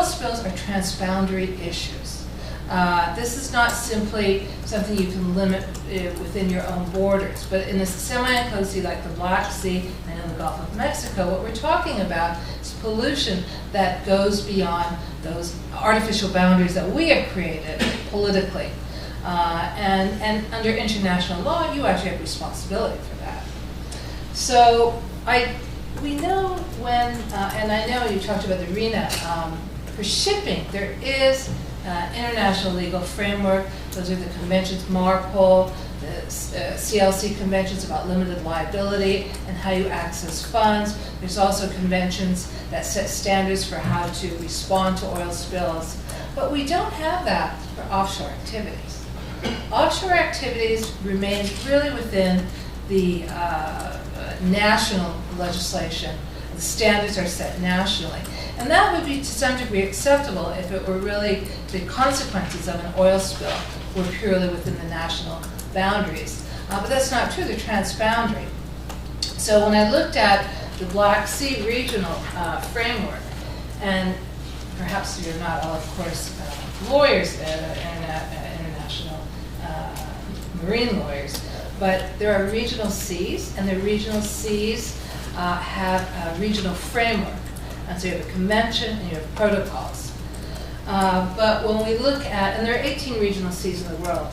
spills are transboundary issues. This is not simply something you can limit within your own borders, but in a semi-enclosed sea like the Black Sea and in the Gulf of Mexico, what we're talking about is pollution that goes beyond those artificial boundaries that we have created politically. And under international law, you actually have responsibility for that. So we know when, and I know you talked about the RENA, for shipping, there is international legal framework. Those are the conventions, MARPOL, the CLC conventions about limited liability and how you access funds. There's also conventions that set standards for how to respond to oil spills. But we don't have that for offshore activities. Offshore activities remain really within the national legislation. The standards are set nationally. And that would be to some degree acceptable if it were really the consequences of an oil spill were purely within the national boundaries. But that's not true, they're transboundary. So when I looked at the Black Sea regional framework, and perhaps you're not all, of course, lawyers, international marine lawyers, but there are regional seas, and the regional seas have a regional framework. And so you have a convention and you have protocols. But when we look at, and there are 18 regional seas in the world,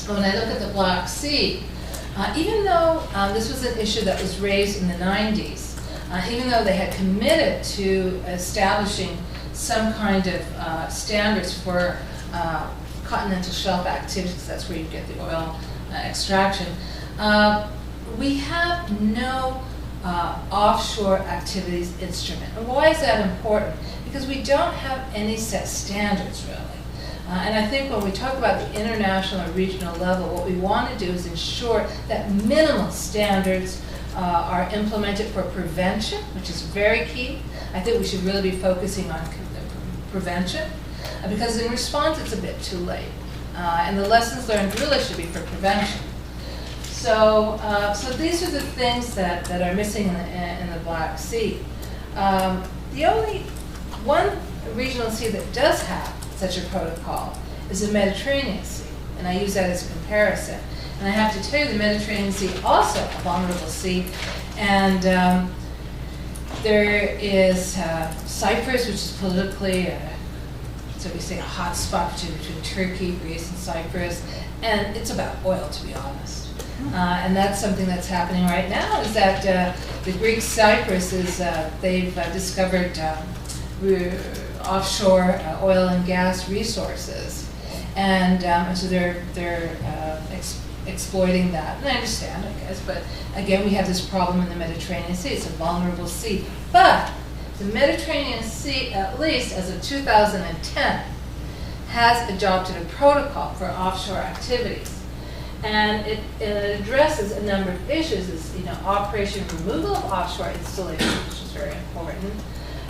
when I look at the Black Sea, even though this was an issue that was raised in the 90s, even though they had committed to establishing some kind of standards for continental shelf activities, that's where you get the oil extraction, we have no offshore activities instrument. And why is that important? Because we don't have any set standards, really. And I think when we talk about the international or regional level, what we want to do is ensure that minimal standards are implemented for prevention, which is very key. I think we should really be focusing on prevention, because in response it's a bit too late. And the lessons learned really should be for prevention. So, so these are the things that are missing in the Black Sea. The only one regional sea that does have such a protocol is the Mediterranean Sea, and I use that as a comparison. And I have to tell you, the Mediterranean Sea also a vulnerable sea, and there is Cyprus, which is politically, so we say, a hot spot between Turkey, Greece, and Cyprus, and it's about oil, to be honest. And that's something that's happening right now, is that the Greek Cyprus is, they've discovered offshore oil and gas resources. And so they're exploiting that. And I understand, I guess, but again, we have this problem in the Mediterranean Sea. It's a vulnerable sea. But the Mediterranean Sea, at least as of 2010, has adopted a protocol for offshore activities. And it addresses a number of issues, is, operation removal of offshore installations, which is very important,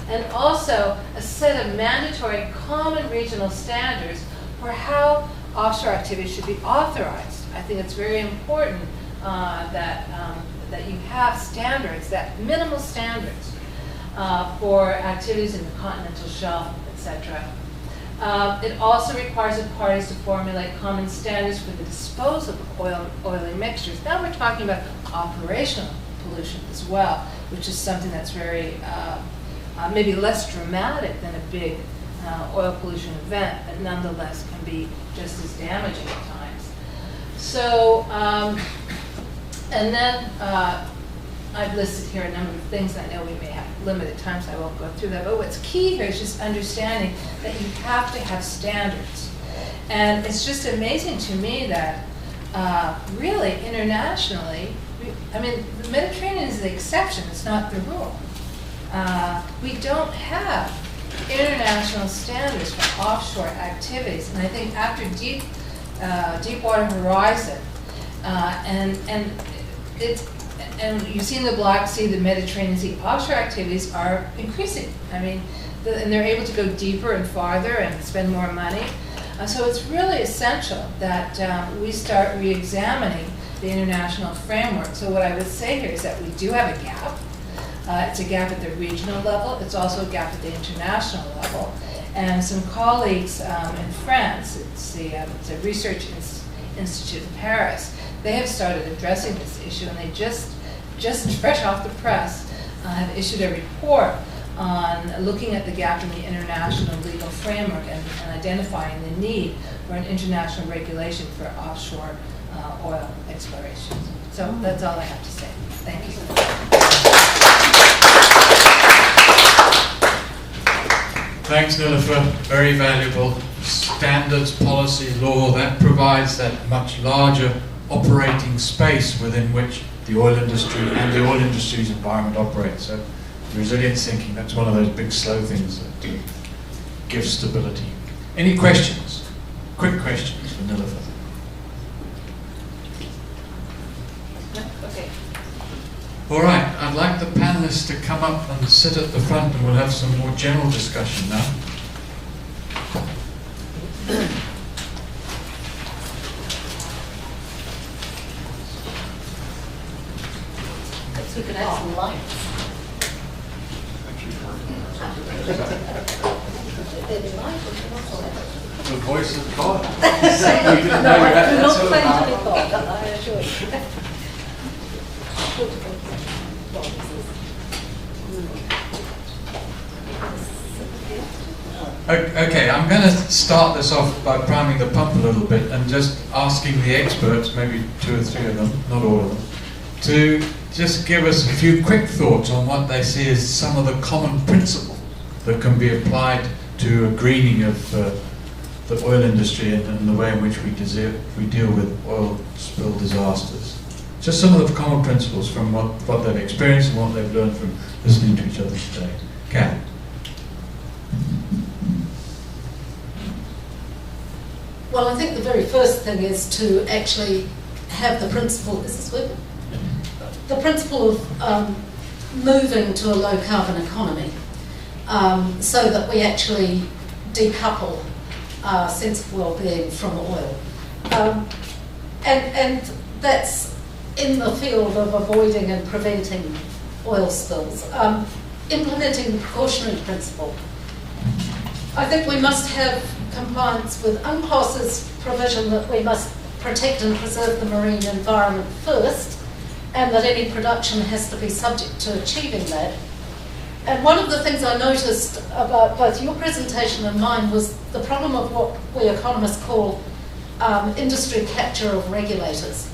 and also a set of mandatory common regional standards for how offshore activities should be authorized. I think it's very important that you have standards, that minimal standards for activities in the continental shelf, etc. It also requires the parties to formulate common standards for the disposal of oily mixtures. Now we're talking about operational pollution as well, which is something that's very, maybe less dramatic than a big oil pollution event, but nonetheless can be just as damaging at times. So, and then I've listed here a number of things. I know we may have limited time, so I won't go through that. But what's key here is just understanding that you have to have standards. And it's just amazing to me that really internationally, I mean, the Mediterranean is the exception, it's not the rule. We don't have international standards for offshore activities. And I think after Deepwater Horizon, and you've seen the Black Sea, the Mediterranean Sea, offshore activities are increasing. I mean, and they're able to go deeper and farther and spend more money. So it's really essential that we start re-examining the international framework. So what I would say here is that we do have a gap. It's a gap at the regional level. It's also a gap at the international level. And some colleagues in France, it's a research institute in Paris, they have started addressing this issue, and they just fresh off the press have issued a report on looking at the gap in the international legal framework and identifying the need for an international regulation for offshore oil exploration. So that's all I have to say. Thank you. Thanks, Nilufer. Very valuable. Standards, policy, law, that provides that much larger operating space within which the oil industry and the oil industry's environment operates. So resilience thinking, that's one of those big slow things that give stability. Any questions? Quick questions for Nilufer. Okay. All right, I'd like the panelists to come up and sit at the front, and we'll have some more general discussion now. We can add some lights. The voice of God. No, do not claim to be God, I assure you. Okay, I'm going to start this off by priming the pump a little bit and just asking the experts, maybe 2 or 3 of them, not all of them, to just give us a few quick thoughts on what they see as some of the common principles that can be applied to a greening of the oil industry and the way in which we deal with oil spill disasters. Just some of the common principles from what they've experienced and what they've learned from listening to each other today. Kat? Well, I think the very first thing is to actually have the principle, is this working? The principle of moving to a low carbon economy so that we actually decouple sense of well-being from oil. And that's in the field of avoiding and preventing oil spills. Implementing the precautionary principle. I think we must have compliance with UNCLOS's provision that we must protect and preserve the marine environment first, and that any production has to be subject to achieving that. And one of the things I noticed about both your presentation and mine was the problem of what we economists call industry capture of regulators.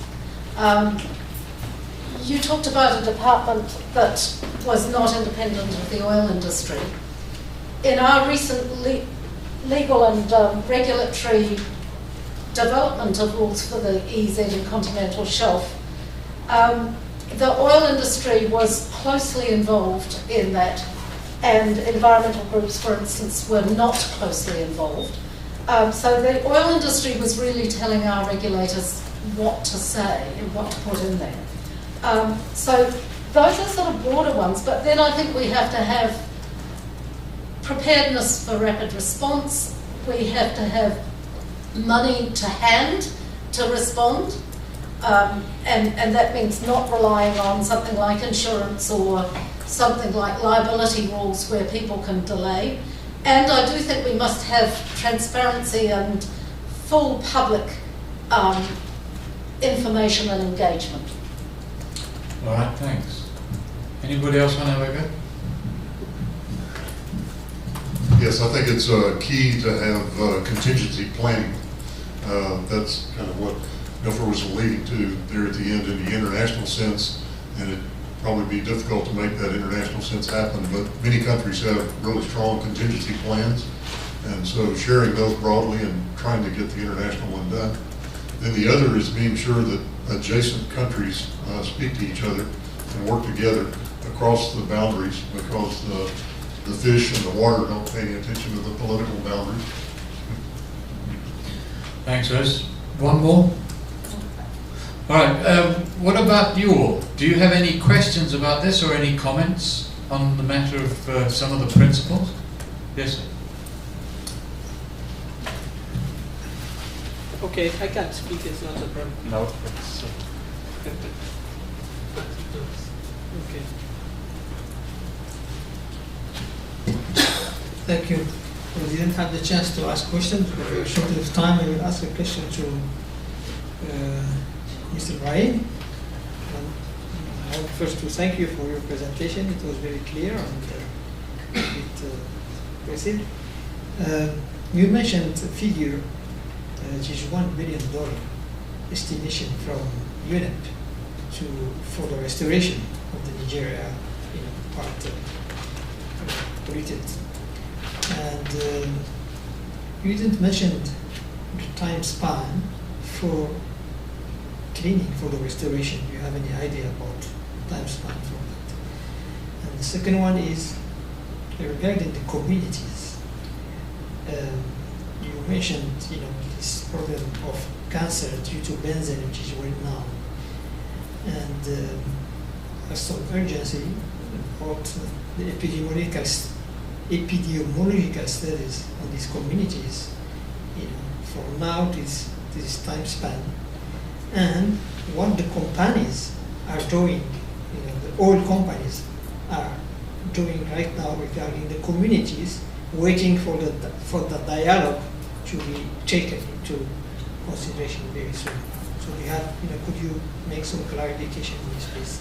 You talked about a department that was not independent of the oil industry. In our recent legal and regulatory development of rules for the EEZ and continental shelf, the oil industry was closely involved in that, and environmental groups, for instance, were not closely involved. So the oil industry was really telling our regulators what to say and what to put in there. So those are sort of broader ones, but then I think we have to have preparedness for rapid response. We have to have money to hand to respond. And that means not relying on something like insurance or something like liability rules where people can delay. And I do think we must have transparency and full public information and engagement. All right, thanks. Anybody else want to have a go? Yes, I think it's key to have contingency planning. That's kind of what Nilufer was alluding to there at the end in the international sense, and it'd probably be difficult to make that international sense happen, but many countries have really strong contingency plans, and so sharing those broadly and trying to get the international one done. Then the other is being sure that adjacent countries speak to each other and work together across the boundaries, because the fish and the water don't pay any attention to the political boundaries. Thanks, Rose. One more? All right, what about you all? Do you have any questions about this or any comments on the matter of some of the principles? Yes, sir. Okay, I can't speak, it's not a problem. No, it's... Okay. Thank you. We didn't have the chance to ask questions, but we're short of time. I will ask a question to Mr. Brahim. I want first to thank you for your presentation. It was very clear and a bit impressive. You mentioned a figure, which is $1 billion estimation from UNEP for the restoration of the Nigeria part polluted. And you didn't mention the time span for cleaning, for the restoration. Do you have any idea about time span for that? And the second one is regarding the communities. You mentioned, this problem of cancer due to benzene, which is well known, and there's some urgency about the epidemiological studies on these communities. From now to this time span, and what the companies are doing, the oil companies are doing right now regarding the communities, waiting for the dialogue to be taken into consideration very soon. So we have, could you make some clarification on this, please?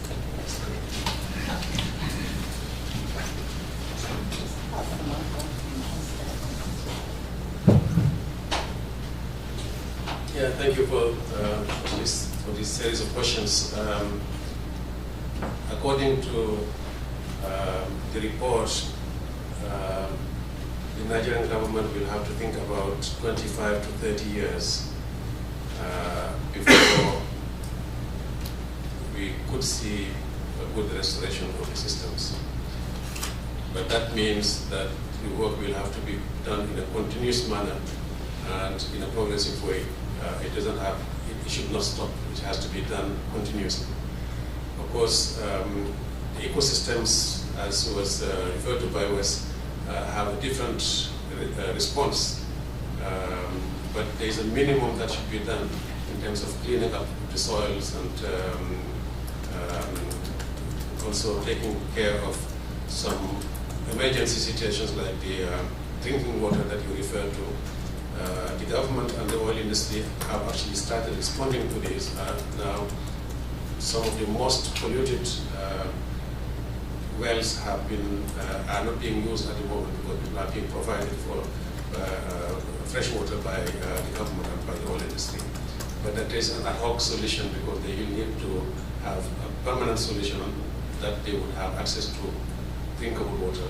Yeah, thank you for this series of questions. According to the report, the Nigerian government will have to think about 25 to 30 years before we could see a good restoration of the systems. But that means that the work will have to be done in a continuous manner and in a progressive way. It should not stop. It has to be done continuously. Of course, the ecosystems, as was referred to by Wes, have a different response. But there is a minimum that should be done in terms of cleaning up the soils and also taking care of some emergency situations like the drinking water that you referred to. The government and the oil industry have actually started responding to this. Now, some of the most polluted wells are not being used at the moment because people are being provided for fresh water by the government and by the oil industry. But that is an ad hoc solution because they will need to have a permanent solution that they would have access to drinkable water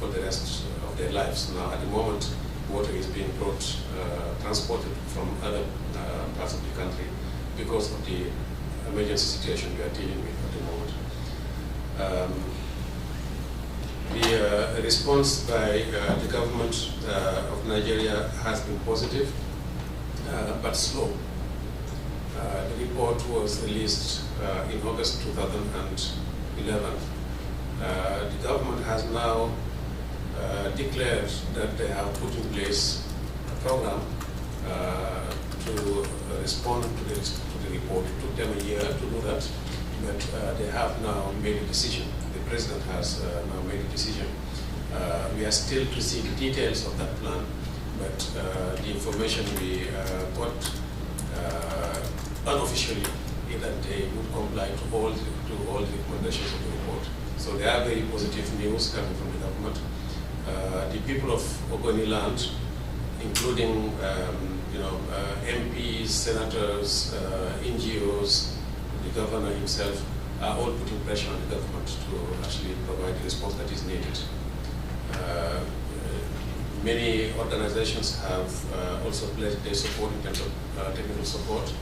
for the rest of their lives. Now, at the moment, water is being transported from other parts of the country because of the emergency situation we are dealing with at the moment. The response by the government of Nigeria has been positive, but slow. The report was released in August 2011. The government has now declared that they have put in place a program to respond to the report. It took them a year to do that, but they have now made a decision. The president has now made a decision. We are still to see the details of that plan, but the information we got unofficially is that they would comply to all the recommendations of the report. So there are very positive news coming from the government. The people of Ogoni land, including MPs, senators, NGOs, the governor himself, are all putting pressure on the government to actually provide the response that is needed. Many organizations have also pledged their support in terms of technical support,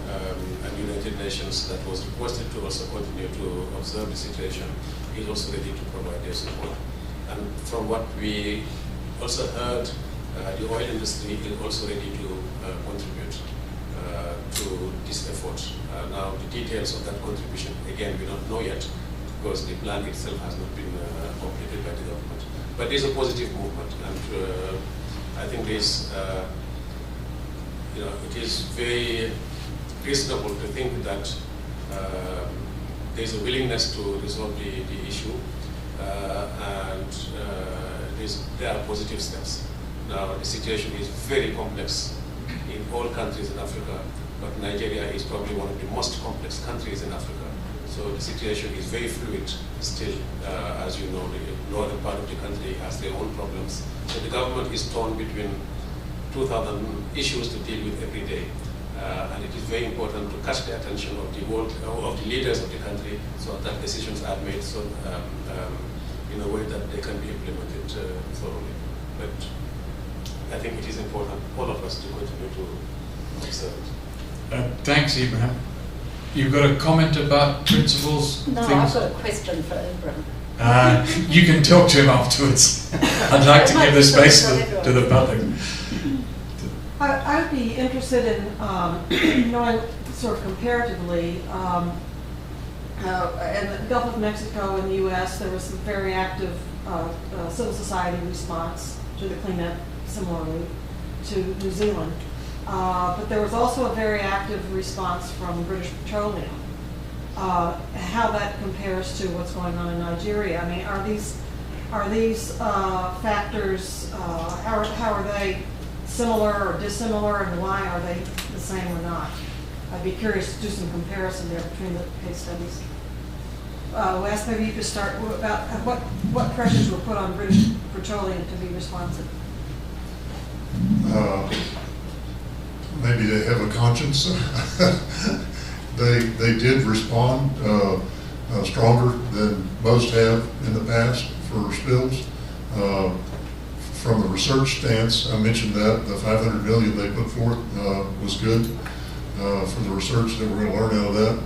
and United Nations, that was requested to also continue to observe the situation, is also ready to provide their support. And from what we also heard, the oil industry is also ready to contribute to this effort. Now, the details of that contribution, again, we don't know yet because the plan itself has not been completed by the government. But there's a positive movement, and I think there's, it is very reasonable to think that there's a willingness to resolve the issue, and there are positive steps. Now, the situation is very complex in all countries in Africa, but Nigeria is probably one of the most complex countries in Africa. So the situation is very fluid still. As you know, the northern part of the country has their own problems. So the government is torn between 2,000 issues to deal with every day. And it is very important to catch the attention of the world, of the leaders of the country, so that decisions are made so, in a way that they can be implemented thoroughly. But I think it is important, all of us, to continue to observe it. Thanks, Ibrahim. You've got a comment about principles? No, things? I've got a question for Ibrahim. You can talk to him afterwards. I'd like to give the space to the public. I would be interested in knowing sort of comparatively, in the Gulf of Mexico and the U.S., there was some very active civil society response to the cleanup, similarly to New Zealand. But there was also a very active response from British Petroleum. How that compares to what's going on in Nigeria? I mean, are these factors? How are they similar or dissimilar, and why are they the same or not? I'd be curious to do some comparison there between the case studies. Wes, maybe you could start about what pressures were put on British Petroleum to be responsive. Maybe they have a conscience. They did respond stronger than most have in the past for spills. From the research stance, I mentioned that the $500 million they put forth was good for the research that we're going to learn out of that.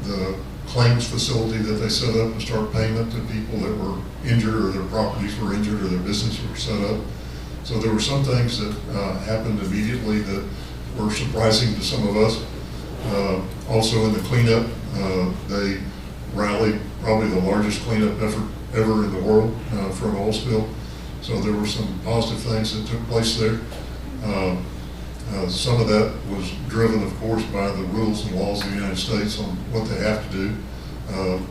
The claims facility that they set up to start payment to people that were injured, or their properties were injured, or their business were set up. So there were some things that happened immediately that were surprising to some of us. Also in the cleanup, they rallied probably the largest cleanup effort ever in the world for an oil spill. So there were some positive things that took place there. Some of that was driven, of course, by the rules and laws of the United States on what they have to do.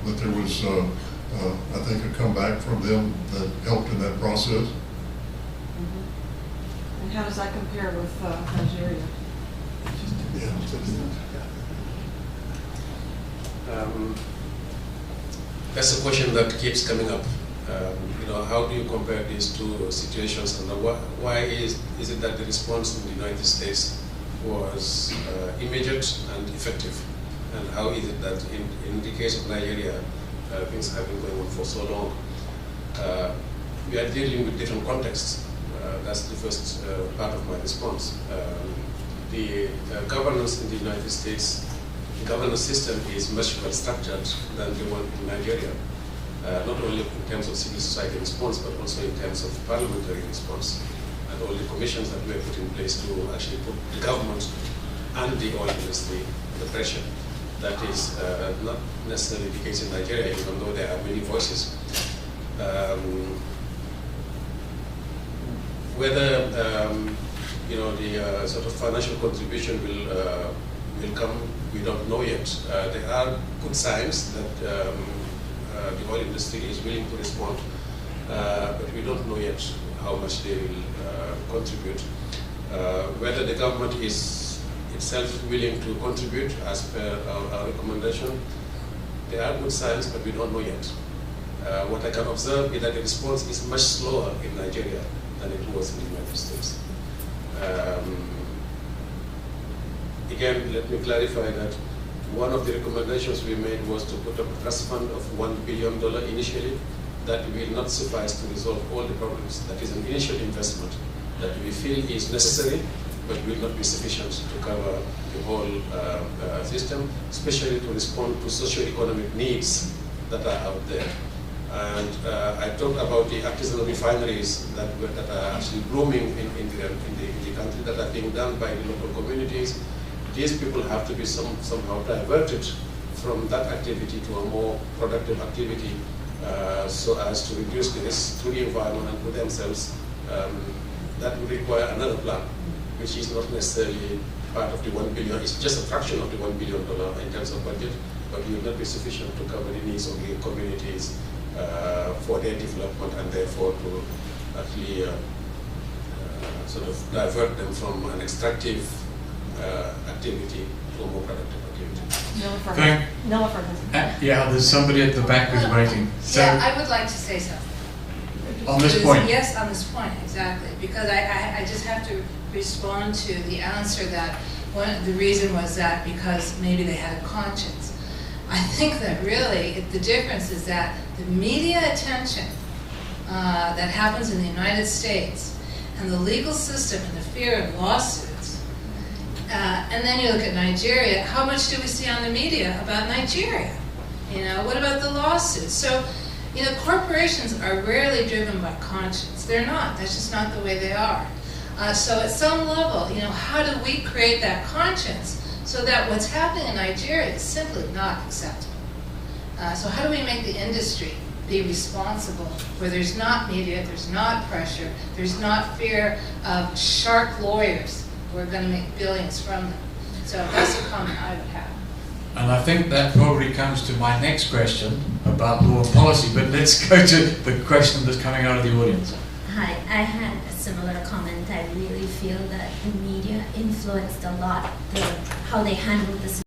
But there was, I think, a comeback from them that helped in that process. Mm-hmm. And how does that compare with Nigeria? That's a question that keeps coming up. You know, how do you compare these two situations, and why is it that the response in the United States was immediate and effective, and how is it that in the case of Nigeria things have been going on for so long? We are dealing with different contexts. That's the first part of my response. The governance in the United States, the governance system is much more structured than the one in Nigeria. Not only in terms of civil society response, but also in terms of parliamentary response, and all the commissions that were put in place to actually put the government and the oil industry under pressure. That is not necessarily the case in Nigeria, even though there are many voices. Whether you know, the sort of financial contribution will come, we don't know yet. There are good signs that the oil industry is willing to respond, but we don't know yet how much they will contribute. Whether the government is itself willing to contribute as per our recommendation, there are good signs, but we don't know yet. What I can observe is that the response is much slower in Nigeria than it was in the United States. Again, let me clarify that one of the recommendations we made was to put up a trust fund of $1 billion initially. That will not suffice to resolve all the problems. That is an initial investment that we feel is necessary, but will not be sufficient to cover the whole system, especially to respond to socio-economic needs that are out there. And I talked about the artisanal refineries that are actually blooming in the country, that are being done by the local communities. These people have to be somehow diverted from that activity to a more productive activity, so as to reduce the risk to the environment and to themselves. That would require another plan, which is not necessarily part of the $1 billion. It's just a fraction of the $1 billion in terms of budget, but will not be sufficient to cover the needs of the communities for their development, and therefore to actually sort of divert them from an extractive activity to a more productive activity. Thank- Yeah, there's somebody at the back who's waiting. So, Yeah, I would like to say something. on this Because- point. Yes, on this point, exactly, because I just have to respond to the answer that the reason was that because maybe they had a conscience. I think that really, the difference is that the media attention that happens in the United States and the legal system and the fear of lawsuits, and then you look at Nigeria, how much do we see on the media about Nigeria? What about the lawsuits? So, corporations are rarely driven by conscience. They're not. That's just not the way they are. So at some level, how do we create that conscience so that what's happening in Nigeria is simply not acceptable? So how do we make the industry be responsible where there's not media, there's not pressure, there's not fear of shark lawyers who are going to make billions from them? So that's a comment I would have. And I think that probably comes to my next question about law and policy, but let's go to the question that's coming out of the audience. Hi, I had a similar comment. I really feel that the media influenced a lot how they handled this